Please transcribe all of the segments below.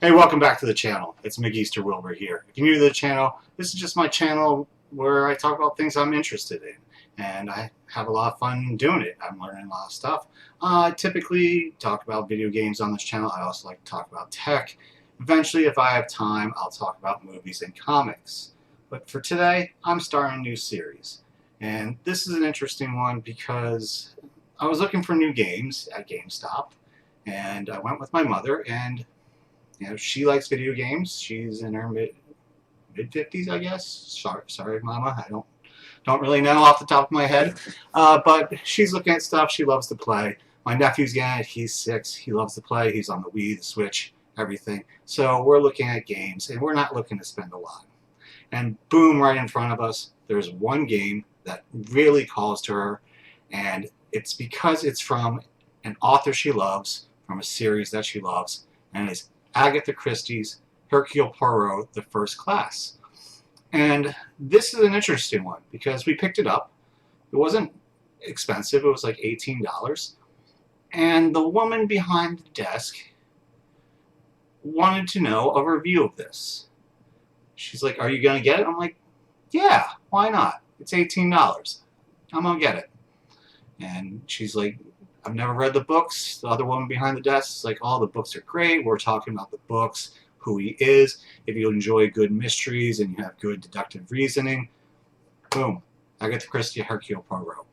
Hey, welcome back to the channel. It's McGeester Wilbur here. If you're new to the channel, this is just my channel where I talk about things I'm interested in. And I have a lot of fun doing it. I'm learning a lot of stuff. I typically talk about video games on this channel. I also like to talk about tech. Eventually, if I have time, I'll talk about movies and comics. But for today, I'm starting a new series. And this is an interesting one because I was looking for new games at Gamestop. And I went with my mother, and she likes video games. She's in her mid 50s, I guess. Sorry, Mama. I don't really know off the top of my head. But she's looking at stuff. She loves to play. My nephew's getting it. He's 6. He loves to play. He's on the Wii, the Switch, everything. So we're looking at games, and we're not looking to spend a lot. And boom, right in front of us, there's one game that really calls to her, and it's because it's from an author she loves, from a series that she loves, and it's Agatha Christie's Hercule Poirot, The First Class. And this is an interesting one because we picked it up. It wasn't expensive. It was like $18. And the woman behind the desk wanted to know a review of this. She's like, "Are you going to get it?" I'm like, "Yeah, why not? It's $18. I'm going to get it." And she's like, "I've never read the books." The other woman behind the desk is like, "All the books are great. We're talking about the books, who he is. If you enjoy good mysteries and you have good deductive reasoning, boom, Agatha Christie, Hercule Poirot."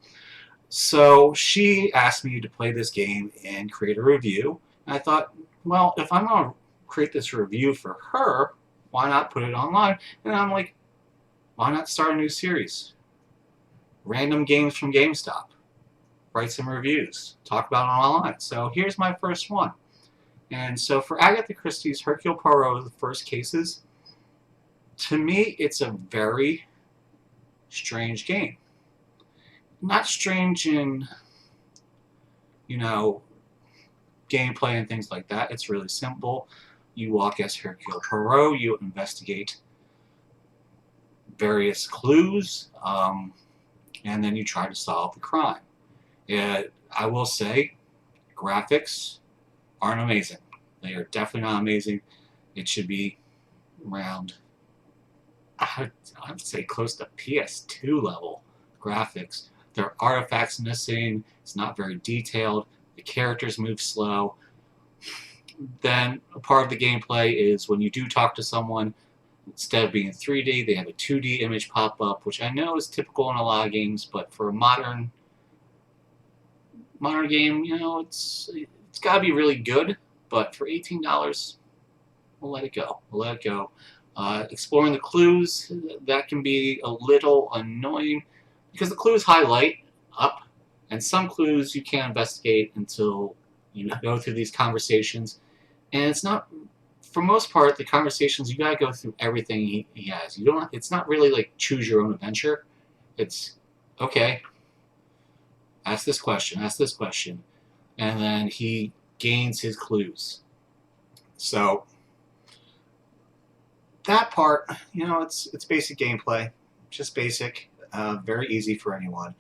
So she asked me to play this game and create a review. And I thought, well, if I'm going to create this review for her, why not put it online? And I'm like, why not start a new series? Random games from GameStop. Write some reviews, talk about it online. So here's my first one. And so for Agatha Christie's Hercule Poirot, the First Cases, to me, it's a very strange game. Not strange in, gameplay and things like that. It's really simple. You walk as Hercule Poirot, you investigate various clues, and then you try to solve the crime. I will say, graphics aren't amazing. They are definitely not amazing. It should be around, I'd say close to PS2 level graphics. There are artifacts missing. It's not very detailed. The characters move slow. Then a part of the gameplay is when you do talk to someone, instead of being 3D, they have a 2D image pop up, which I know is typical in a lot of games, but for a modern game, it's got to be really good. But for $18, we'll let it go. We'll let it go. Exploring the clues, that can be a little annoying because the clues highlight up, and some clues you can't investigate until you go through these conversations. And it's not, for most part, the conversations, you gotta go through everything he has. You don't. It's not really like choose your own adventure. It's okay. Ask this question. Ask this question, and then he gains his clues. So that part, it's basic gameplay, just basic, very easy for anyone.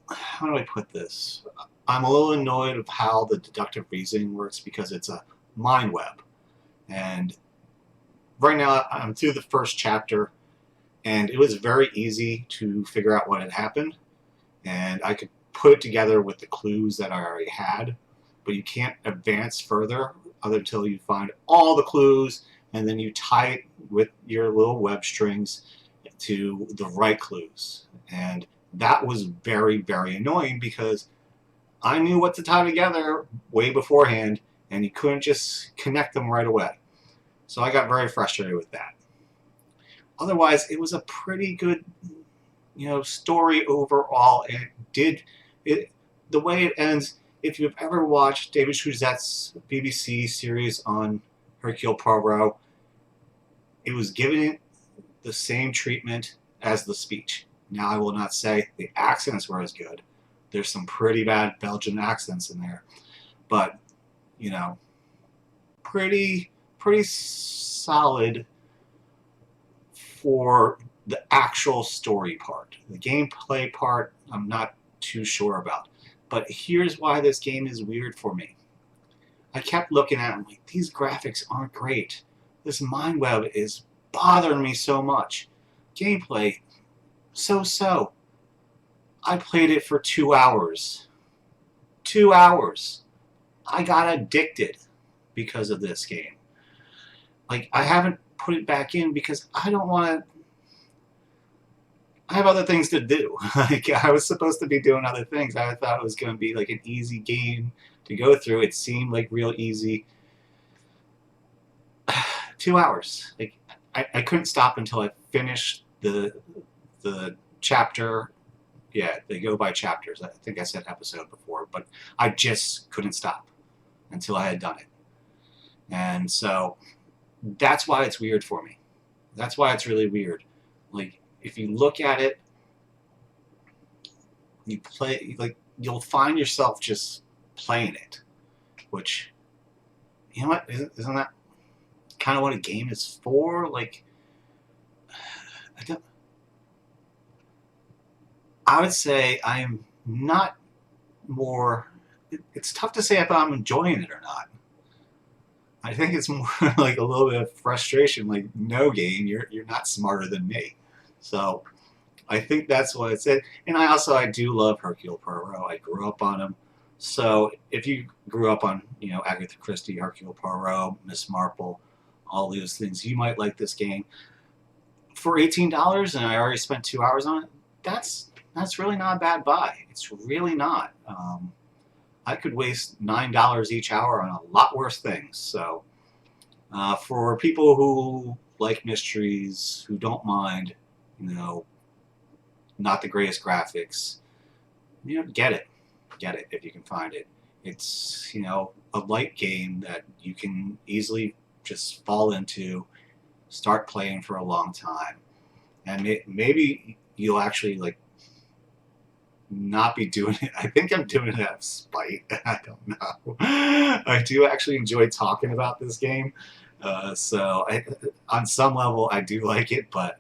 How do I put this? I'm a little annoyed of how the deductive reasoning works because it's a mind web. And right now I'm through the first chapter, and it was very easy to figure out what had happened. And I could put it together with the clues that I already had, but you can't advance further until you find all the clues, and then you tie it with your little web strings to the right clues. And that was very, very annoying because I knew what to tie together way beforehand, and you couldn't just connect them right away. So I got very frustrated with that. Otherwise, it was a pretty good, story overall. The way it ends, if you've ever watched David Chauzet's BBC series on Hercule Poirot, it was given the same treatment as the speech. Now, I will not say the accents were as good. There's some pretty bad Belgian accents in there. But, pretty solid for the actual story part. The gameplay part, I'm not too sure about. But here's why this game is weird for me. I kept looking at them like, these graphics aren't great. This mind web is bothering me so much. Gameplay, so-so. I played it for 2 hours. 2 hours. I got addicted because of this game. Like, I haven't put it back in because I don't want to. I have other things to do. Like, I was supposed to be doing other things. I thought it was going to be like an easy game to go through. It seemed like real easy. 2 hours. Like, I couldn't stop until I finished the chapter. Yeah, they go by chapters. I think I said episode before, but I just couldn't stop until I had done it. And so that's why it's weird for me. That's why it's really weird. Like, if you look at it, you play, like, you'll find yourself just playing it, which, you know what, isn't that kind of what a game is for? Like, I would say I'm not more. It's tough to say if I'm enjoying it or not. I think it's more like a little bit of frustration. Like, no game, you're not smarter than me. So I think that's what it said. And I do love Hercule Poirot. I grew up on him. So if you grew up on, you know, Agatha Christie, Hercule Poirot, Miss Marple, all those things, you might like this game. For $18, and I already spent 2 hours on it, that's really not a bad buy. It's really not. I could waste $9 each hour on a lot worse things. So for people who like mysteries, who don't mind, you know, not the greatest graphics, you know, get it if you can find it. It's, you know, a light game that you can easily just fall into, start playing for a long time, and maybe you'll actually, like, not be doing it. I think I'm doing it out of spite. I don't know. I do actually enjoy talking about this game, so on some level I do like it, but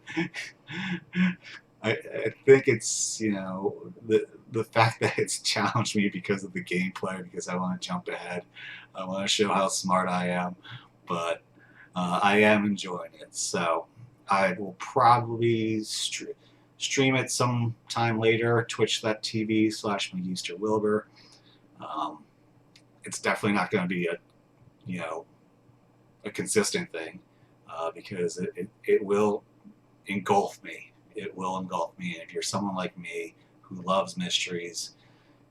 I think it's, you know, the fact that it's challenged me because of the gameplay, because I want to jump ahead, I want to show how smart I am, but I am enjoying it. So I will probably stream it sometime later, twitch.tv/McGeesterWilbur. It's definitely not going to be a, you know, a consistent thing, because it will engulf me. It will engulf me. And if you're someone like me who loves mysteries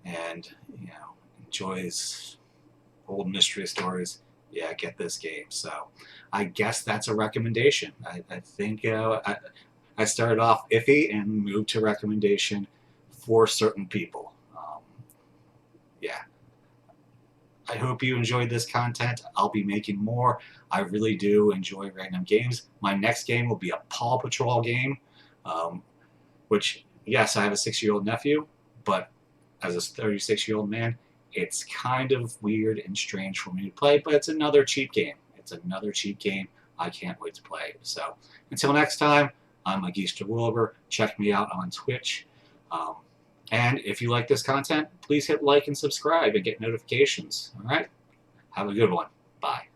and, you know, enjoys old mystery stories, yeah, get this game. So I guess that's a recommendation. I think I started off iffy and moved to recommendation for certain people. Yeah. I hope you enjoyed this content. I'll be making more. I really do enjoy random games. My next game will be a Paw Patrol game, which, yes, I have a 6-year-old nephew, but as a 36-year-old man, it's kind of weird and strange for me to play, but it's another cheap game. It's another cheap game. I can't wait to play. So until next time, I'm McGeesterWilbur. Check me out on Twitch. And if you like this content, please hit like and subscribe and get notifications. All right? Have a good one. Bye.